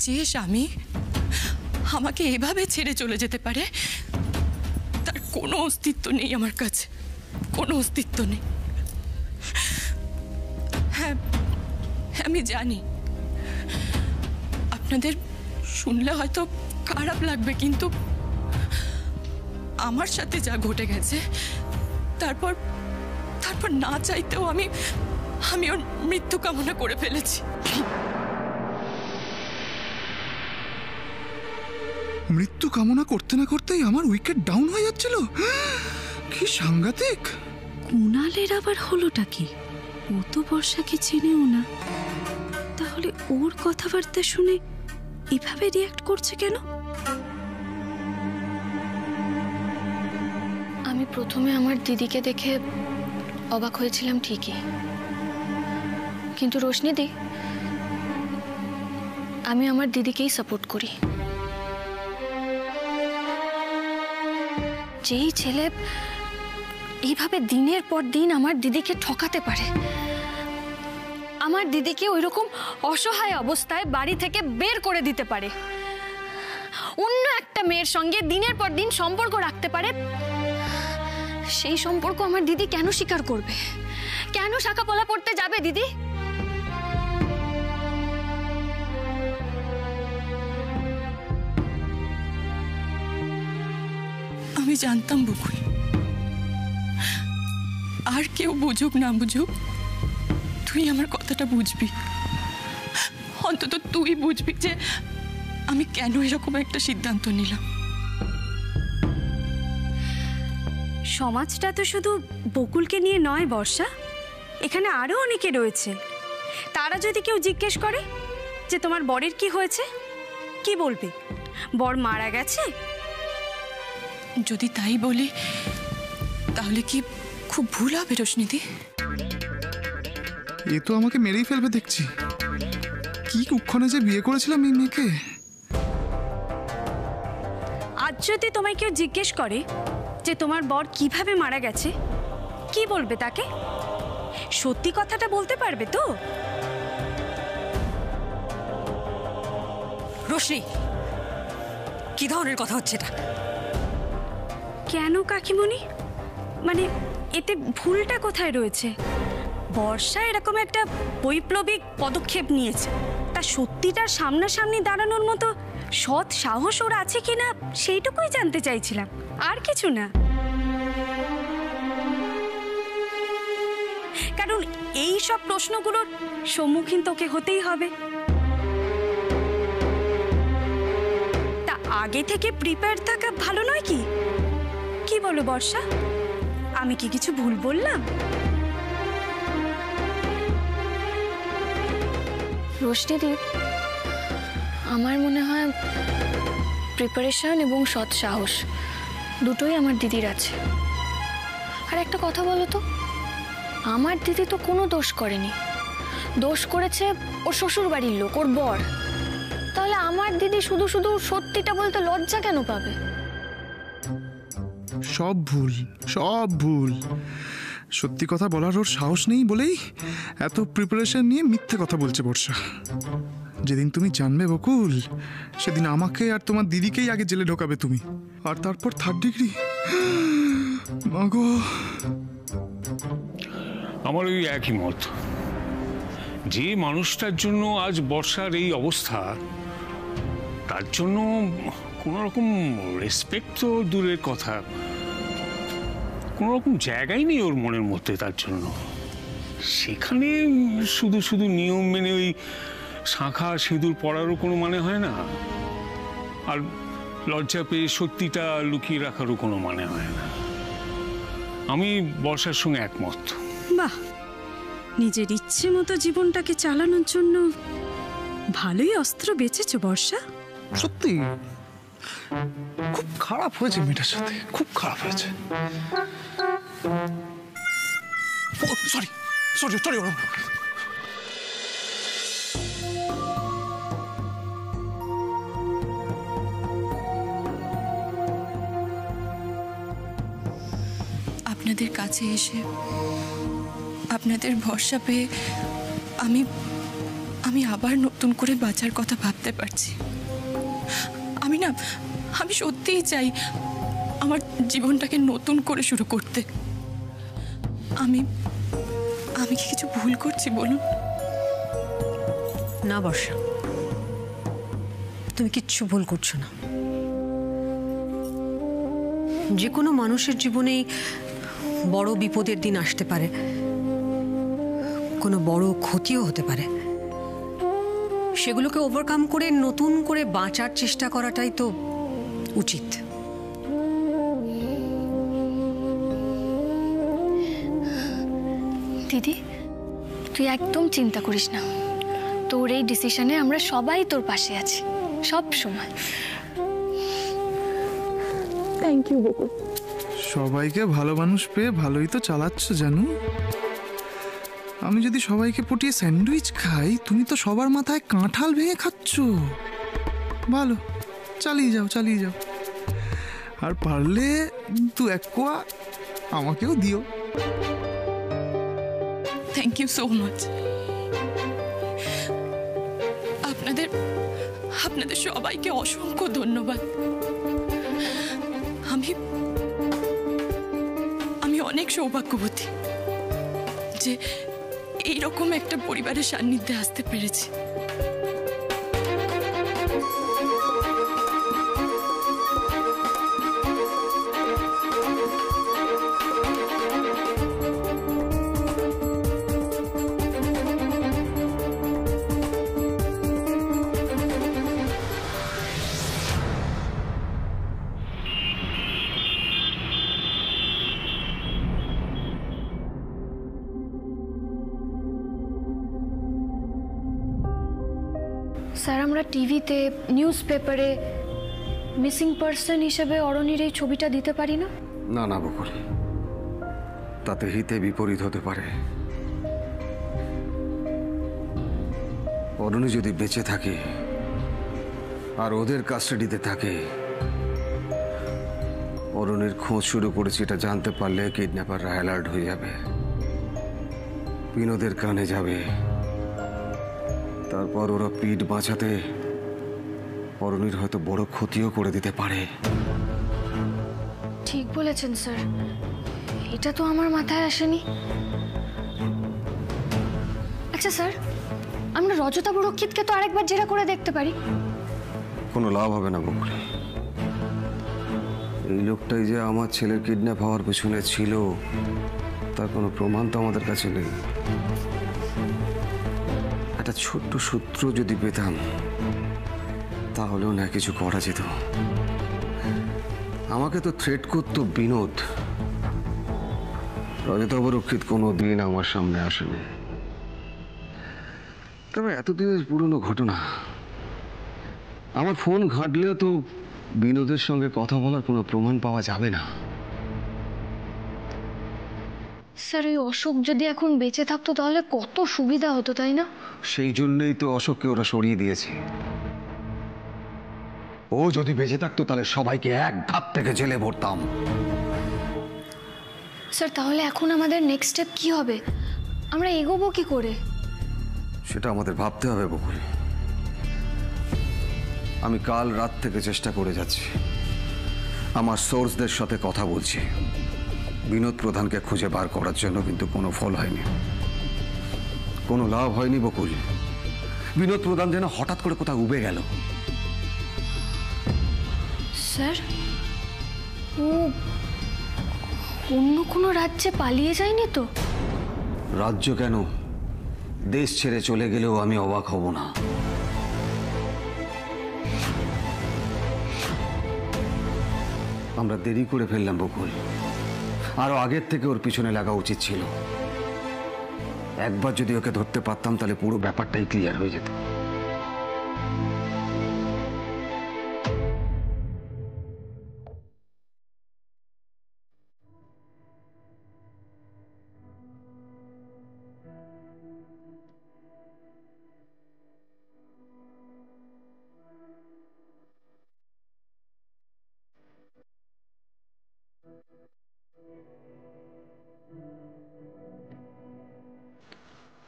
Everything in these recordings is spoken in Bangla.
যে স্বামী আমাকে এভাবে ছেড়ে চলে যেতে পারে তার কোনো অস্তিত্ব নেই আমার কাছে, কোনো অস্তিত্ব নেই। হ্যাঁ, আমি জানি আপনাদের শুনলে হয়তো খারাপ লাগবে, কিন্তু আমার সাথে যা ঘটে গেছে তারপর না চাইতেও আমি ওর মৃত্যু কামনা করে ফেলেছি। মৃত্যু কামনা করতে না করতেই আমার উইকেট ডাউন হয়ে যাচ্ছিল। কি সাংঘাতিক! কুণালের আবার হলোটা কি? ও তো বর্ষাকে চেনেও না, তাহলে ওর কথাবার্তা শুনে এভাবে রিয়াক্ট করছে কেন? আমি প্রথমে আমার দিদিকে দেখে অবাক হয়েছিলাম ঠিকই, কিন্তু রোশনিদি, আমি আমার দিদিকেই সাপোর্ট করি। যেই ছেলে এইভাবে দিনের পর দিন আমার দিদিকে ঠকাতে পারে, আমার দিদিকে ওইরকম অসহায় অবস্থায় বাড়ি থেকে বের করে দিতে পারে, অন্য একটা মেয়ের সঙ্গে দিনের পর দিন সম্পর্ক রাখতে পারে, সেই সম্পর্ক আমার দিদি কেন স্বীকার করবে? কেন শাখাপলা পড়তে যাবে দিদি? আমি জানতাম বকুল, আর কেউ বুঝুক না বুঝুক তুই আমার কথাটা বুঝবি, অন্তত তুই বুঝবি যে আমি কেন এরকম একটা সিদ্ধান্ত নিলাম। সমাজটা তো শুধু বকুলকে নিয়ে নয় বর্ষা, এখানে আরো অনেকে রয়েছে। তারা যদি কেউ জিজ্ঞেস করে যে তোমার বরের কি হয়েছে, কি বলবে? বর মারা গেছে? যদি তাই বলি তাহলে কি খুব ভুল হবে রোশনিদি? এ তো আমাকে মেরেই ফেলবে দেখছি। কি কুক্ষণে যে বিয়ে করেছিলাম এই মেয়েকে। আজ যদি তোমায় কেউ জিজ্ঞেস করে যে তোমার বর কিভাবে মারা গেছে, কি বলবে তাকে? সত্যি কথাটা বলতে পারবে তো? রোশনি, কি ধরনের কথা হচ্ছে এটা? কেন কাকিমণি, মানে এতে ভুলটা কোথায় রয়েছে? বর্ষা এরকম একটা বৈপ্লবিক পদক্ষেপ নিয়েছে, তা সত্যিটার সামনাসামনি দাঁড়ানোর মতো সৎ সাহস ওর আছে কিনা সেইটুকুই জানতে চাইছিলাম, আর কিছু না। কারণ এই সব প্রশ্নগুলোর সম্মুখীন তোকে হতেই হবে। তা আগে থেকে প্রিপেয়ার থাকা ভালো নয় কি? কি বলো বর্ষা, আমি কি কিছু ভুল বললাম? রোশনিদি, আমার মনে হয় প্রিপারেশন এবং সৎ সাহস দুটোই আমার দিদির আছে। আর একটা কথা বলো তো, আমার দিদি তো কোনো দোষ করেনি, দোষ করেছে ওর শ্বশুর বাড়ির লোক, ওর বর। তাহলে আমার দিদি শুধু শুধু সত্যিটা বলতে লজ্জা কেন পাবে? সব ভুল, সব ভুল। সত্যি কথা বলার ওর সাহস নেই বলেই এত প্রিপারেশন নিয়ে মিথ্যে কথা বলছে বর্ষা। যেদিন তুমি জানবে বকুল, সেদিন আমাকে আর তোমার দিদিকেই আগে জেলে ঢোকাবে তুমি, আর তারপর 3rd ডিগ্রি। মাগো, আমার ওই একই মত। যে মানুষটার জন্য আজ বর্ষার এই অবস্থা, তার জন্য কোনো রকম রেসপেক্ট তো দূরের কথা, কোনো রকম জায়গাই নেই ওর মনের মধ্যে তার জন্য। সেখানে শুধু শুধু নিয়ম মেনে ওই শাঁখা সিঁদুর পরারও কোনো মানে হয় না, আর লজ্জা পেয়ে সত্যিটা লুকিয়ে রাখারও কোনো মানে হয় না। আমি বর্ষার সঙ্গে একমত। বাহ, নিজের ইচ্ছে মতো জীবনটাকে চালানোর জন্য ভালোই অস্ত্র বেঁচেছো বর্ষা। সত্যি খুব খারাপ হয়েছে মেয়েটার সাথে, খুব খারাপ হয়েছে। Sorry sorry sorry. আপনাদের কাছে এসে আপনাদের ভরসা পেয়ে আমি আবার নতুন করে বাঁচার কথা ভাবতে পারছি। আমি সত্যিই চাই আমার জীবনটাকে নতুন করে শুরু করতে। আমি কি কিছু ভুল করছি বলুন? না বর্ষা, তুমি কিচ্ছু ভুল করছো না। যে কোনো মানুষের জীবনেই বড় বিপদের দিন আসতে পারে, কোনো বড় ক্ষতিও হতে পারে। সেগুলোকে ওভারকাম করে নতুন করে বাঁচার চেষ্টা করাটাই তো উচিত। দিদি, তুই একদম চিন্তা করিস না। তোর এই ডিসিশনে আমরা সবাই তোর পাশে আছি, সব সময়। থ্যাংক ইউ বকুল। সবাইকে ভালো মানুষ পেয়ে ভালোই তো চালাচ্ছ জানো। আমি যদি সবাইকে পটিয়ে স্যান্ডউইচ খাই, তুমি তো সবার মাথায় কাঁঠাল ভেঙে খাচ্ছ। ভালো, চালিয়ে যাও। আর পারলে 2-1 কোয়া আমাকেও দিও। Thank you so much. আপনাদের সবাইকে অসংখ্য ধন্যবাদ। আমি অনেক সৌভাগ্যবতী যে এইরকম একটা পরিবারের সান্নিধ্যে আসতে পেরেছি। স্যার, আমরা টিভিতে, নিউজ পেপারে মিসিং পার্সন হিসেবে অরণির এই ছবিটা দিতে পারি না? না বকুল, তাতে হিতে বিপরীত হতে পারে। অরণি যদি বেঁচে থাকে আর ওদের কাস্টাডিতে থাকে, অরণির খোঁজ শুরু করেছে এটা জানতে পারলে কিডন্যাপাররা অ্যালার্ট হয়ে যাবে, বিনোদের কানে যাবে। তারপর ওরা পিঠ বাঁচাতে অরণির হয়তো বড় ক্ষতিও করে দিতে পারে। ঠিক বলেছেন স্যার, এটা তো আমার মাথায় আসেনি। আচ্ছা স্যার, আমরা রজতাভ রক্ষিতকে তো আরেকবার জেরা করে দেখতে পারি। কোনো লাভ হবে না বকুল। এই লোকটাই যে আমার ছেলের কিডন্যাপ হওয়ার পেছনে ছিল তার কোনো প্রমাণ তো আমাদের কাছে নেই। একটা ছোট্ট সূত্র যদি পেতাম তাহলেও না কিছু করা যেত। আমাকে তো থ্রেট করতো বিনোদ। রজতাভ রক্ষিত কোনো দিন আমার সামনে আসেনি। তবে এতদিনের পুরনো ঘটনা, আমার ফোন ঘাঁটলেও তো বিনোদের সঙ্গে কথা বলার কোনো প্রমাণ পাওয়া যাবে না। স্যার, এই অশোক যদি এখন বেঁচে থাকতো তাহলে কত সুবিধা হতো, তাই না? সেই জন্যই তো অশোককে ওরা সরিয়ে দিয়েছে। ও যদি বেঁচে থাকতো তাহলে সবাইকে এক ধাপ থেকে জেলে ভরতাম। স্যার, তাহলে এখন আমাদের নেক্সট স্টেপ কি হবে? আমরা এগোবো কি করে? সেটা আমাদের ভাবতে হবে বকুল। আমি কাল রাত থেকে চেষ্টা করে যাচ্ছি, আমার সোর্সদের সাথে কথা বলছি। বিনোদ প্রধানকে খুঁজে বার করার জন্য, কিন্তু কোনো ফল হয়নি, কোনো লাভ হয়নি বকুল। বিনোদ প্রধান যেন হঠাৎ করে কোথাও উবে গেল। স্যার, ও অন্য কোনো রাজ্যে পালিয়ে যায়নি তো? রাজ্য কেন, দেশ ছেড়ে চলে গেলেও আমি অবাক হব না। আমরা দেরি করে ফেললাম বকুল, আরো আগের থেকে ওর পিছনে লাগা উচিত ছিল। একবার যদি ওকে ধরতে পারতাম তাহলে পুরো ব্যাপারটাই ক্লিয়ার হয়ে যেত।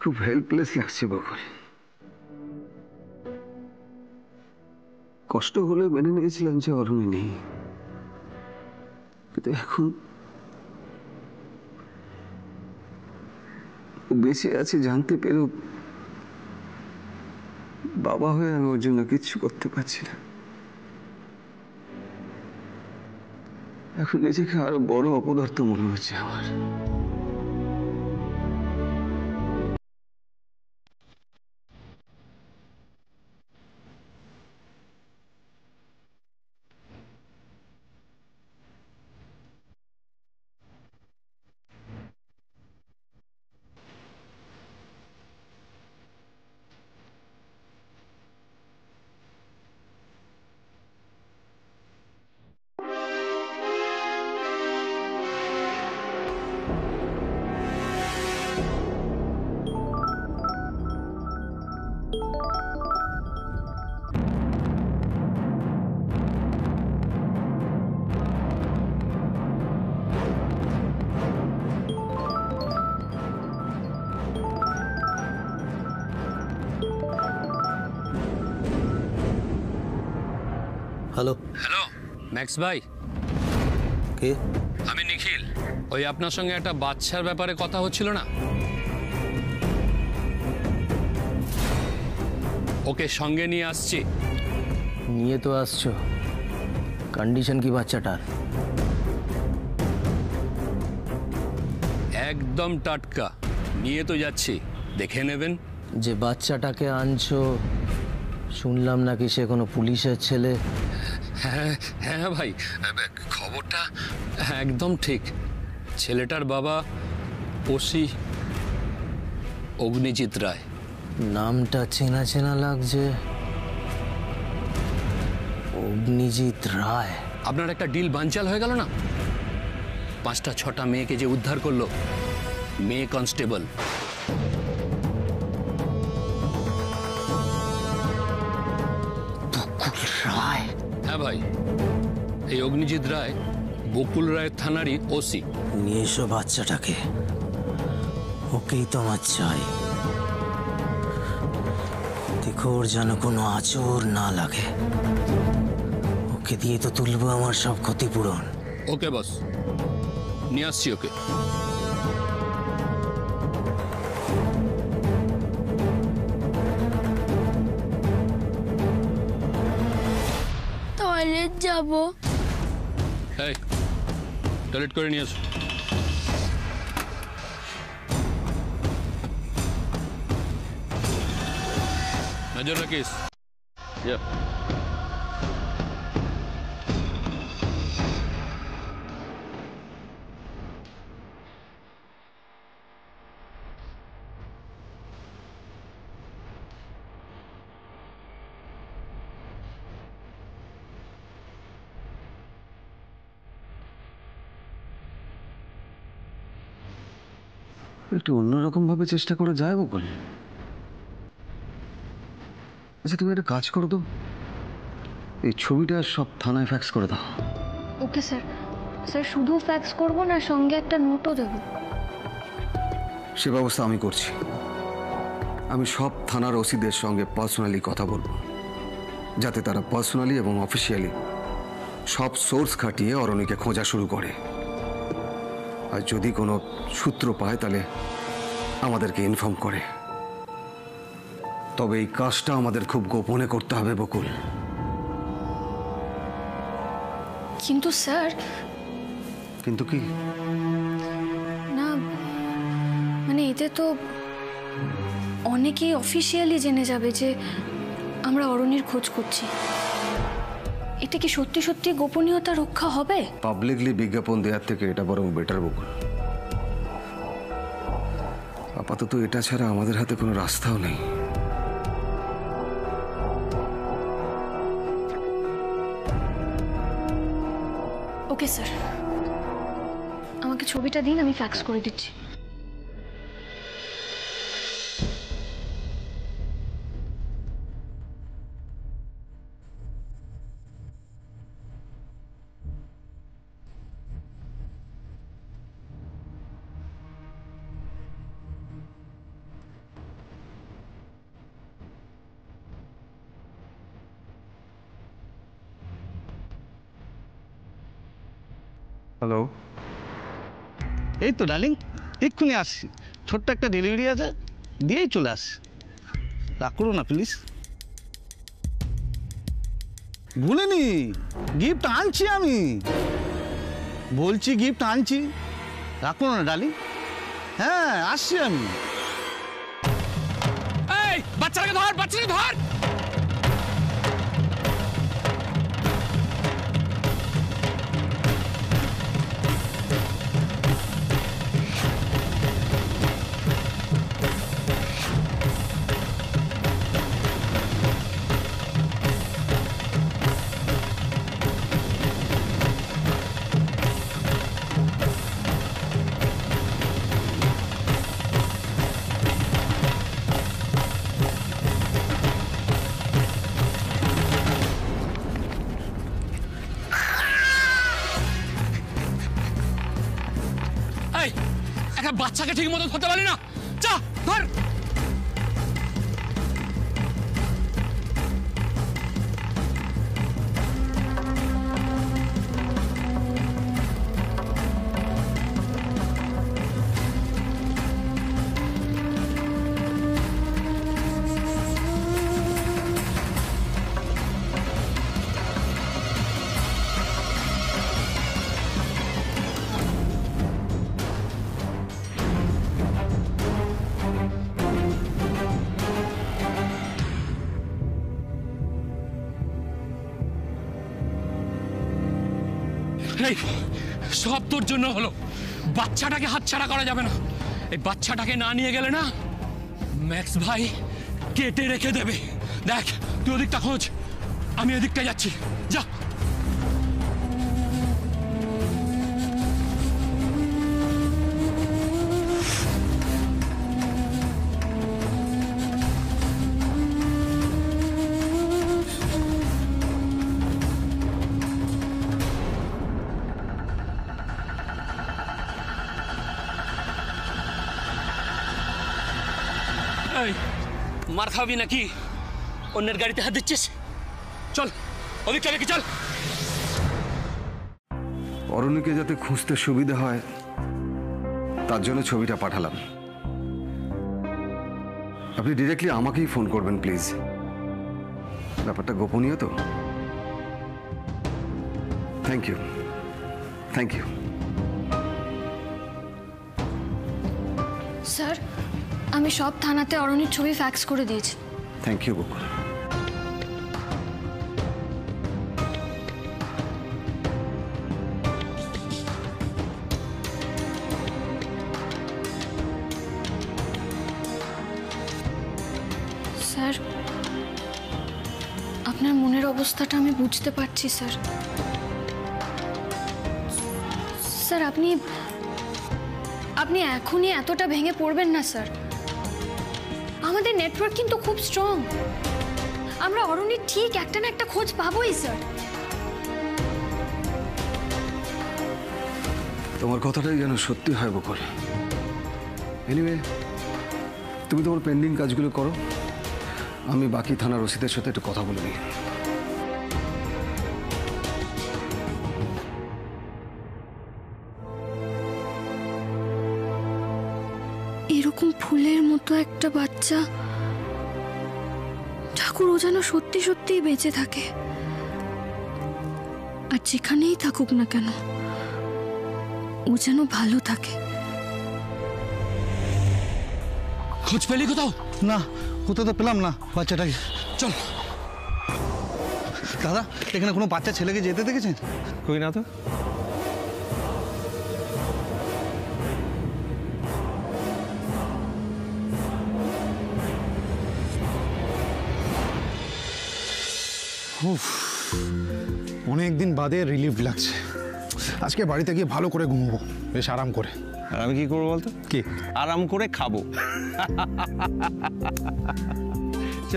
খুব হেল্পলেস লাগছে বকুল। কষ্ট হলে মেনে নিয়েছিলাম যে অরুণী নেই, কিন্তু এখন ও বেঁচে আছে জানতে পেরেও বাবা হয়ে আমি ওর জন্য কিচ্ছু করতে পারছি না। এখন নিজেকে আরো বড় অপদার্থ মনে হচ্ছে আমার। হ্যালো হ্যালো ম্যাক্স ভাই, কে? আমি নিখিল। ওই আপনার সঙ্গে একটা বাচ্চার ব্যাপারে কথা হচ্ছিল না, ওকে সঙ্গে নিয়ে আসছি। নিয়ে তো আসছো, কন্ডিশন কি বাচ্চাটার? একদম টাটকা, নিয়ে তো যাচ্ছি, দেখে নেবেন। যে বাচ্চাটাকে আনছো শুনলাম নাকি সে কোনো পুলিশের ছেলে। হ্যাঁ হ্যাঁ ভাই, খবরটা একদম ঠিক। ছেলেটার বাবা ওসি অগ্নিজিৎ রায়। নামটা চেনা চেনা লাগছে, অগ্নিজিৎ রায়। আপনার একটা ডিল বানচাল হয়ে গেল না, 5-6টা মেয়েকে যে উদ্ধার করলো, মেয়ে কনস্টেবল। রায়? হ্যাঁ ভাই, এই অগ্নিজিৎ রায় বকুল রায়ের থানারই ওসি। নিয়ে এসো বাচ্চাটাকে, ওকেই তো আমার চাই। দেখো ওর যেন কোনো আঁচড় না লাগে, ওকে দিয়ে তো তুলবো আমার সব ক্ষতিপূরণ। ওকে বস, নিয়ে আসছি ওকে। টয়লেট যাব। এই টয়লেট করে নিয়ে আসো। নজর রাখিস। যা। একটু অন্যরকম ভাবে চেষ্টা করা যায় বকুল। আচ্ছা তুমি একটা কাজ করো তো, এই ছবিটা সব থানায় ফ্যাক্স করে দাও। Okay sir. স্যার শুধু ফ্যাক্স করব না, সঙ্গে একটা নোটও দেব? সে ব্যবস্থা আমি করছি। আমি সব থানার ওসিদের সঙ্গে পার্সোনালি কথা বলবো, যাতে তারা পার্সোনালি এবং অফিসিয়ালি সব সোর্স খাটিয়ে অরণিকে খোঁজা শুরু করে। আর যদি কোনো সূত্র পায় তাহলে আমাদেরকে ইনফর্ম করে। তবে এই কাজটা আমাদের খুব গোপনে করতে হবে বকুল। কিন্তু স্যার। কিন্তু কি? না মানে এতে তো অনেকেই অফিসিয়ালি জেনে যাবে যে আমরা অরণির খোঁজ করছি। এটা কি সত্যি সত্যি গোপনীয়তা রক্ষা হবে? পাবলিকলি বিজ্ঞাপন দেওয়ার থেকে এটা বরং বেটার বকুল। আপাতত এটা ছাড়া আমাদের হাতে কোনো রাস্তাও নেই। ওকে স্যার, আমাকে ছবিটা দিন, আমি ফ্যাক্স করে দিচ্ছি। হ্যালো, এই তো ডার্লিং, এক্ষুনি আসছি। ছোট্ট একটা ডেলিভারি আছে, দিয়েই চলে আসছি। রাগ করো না প্লিজ। ভুলিনি, গিফট আনছি আমি, বলছি গিফট আনছি। রাগ করো না ডার্লিং। হ্যাঁ, আসছি আমি। এই বাচ্চাটাকে ধর, বাচ্চাটাকে ধর। একটা বাচ্চাকে ঠিক মতো ধরতে পারি না। চা ধর। এই সব তোর জন্য হলো। বাচ্চাটাকে হাতছাড়া করা যাবে না। এই বাচ্চাটাকে না নিয়ে গেলে না ম্যাক্স ভাই কেটে রেখে দেবে। দেখ, তুই ওদিকটা খোঁজ, আমি এদিকটা যাচ্ছি। যা। মার খাবি নাকি? অন্যের গাড়িতে হাত দিচ্ছিস? চল ওদিকটা রেখে চল। অরণ্যকে যাতে খুঁজতে সুবিধা হয় তার জন্য ছবিটা পাঠালাম। আপনি ডিরেক্টলি আমাকেই ফোন করবেন প্লিজ। ব্যাপারটা গোপনীয় তো। Thank you, thank you. Sir, আমি সব থানাতে অরণ্যের ছবি ফ্যাক্স করে দিয়েছি। Thank you Bakul. স্যার, আপনার মনের অবস্থাটা আমি বুঝতে পারছি স্যার। স্যার, আপনি এখনই এতটা ভেঙে পড়বেন না স্যার। আমাদের নেটওয়ার্ক কিন্তু খুব স্ট্রং। আমরা অরণ্যের ঠিক একটা না একটা খোঁজ পাবোই স্যার। তোমার কথাটাই যেন সত্যি হয় বকুল। এনিওয়ে, তুমি তোমার পেন্ডিং কাজগুলো করো, আমি বাকি থানার ওসিদের সাথে একটু কথা বলে নিই। এরকম ফুলের মতো একটা বাচ্চা, ঠাকুর ও যেন সত্যি সত্যিই বেঁচে থাকে। আর যেখানেই থাকুক না কেন ও যেন ভালো থাকে। খোঁজ পেলি কোথাও? না, কোথাও তো পেলাম না বাচ্চাটাকে। চল। দাদা, এখানে কোনো বাচ্চা ছেলেকে যেতে দেখেছেন? কই না তো। অনেকদিন বাদে রিলিফ লাগছে। আজকে বাড়িতে গিয়ে ভালো করে ঘুমবো, বেশ আরাম করে। আর আমি কি করবো বলতো? কি? আরাম করে খাবো। চ।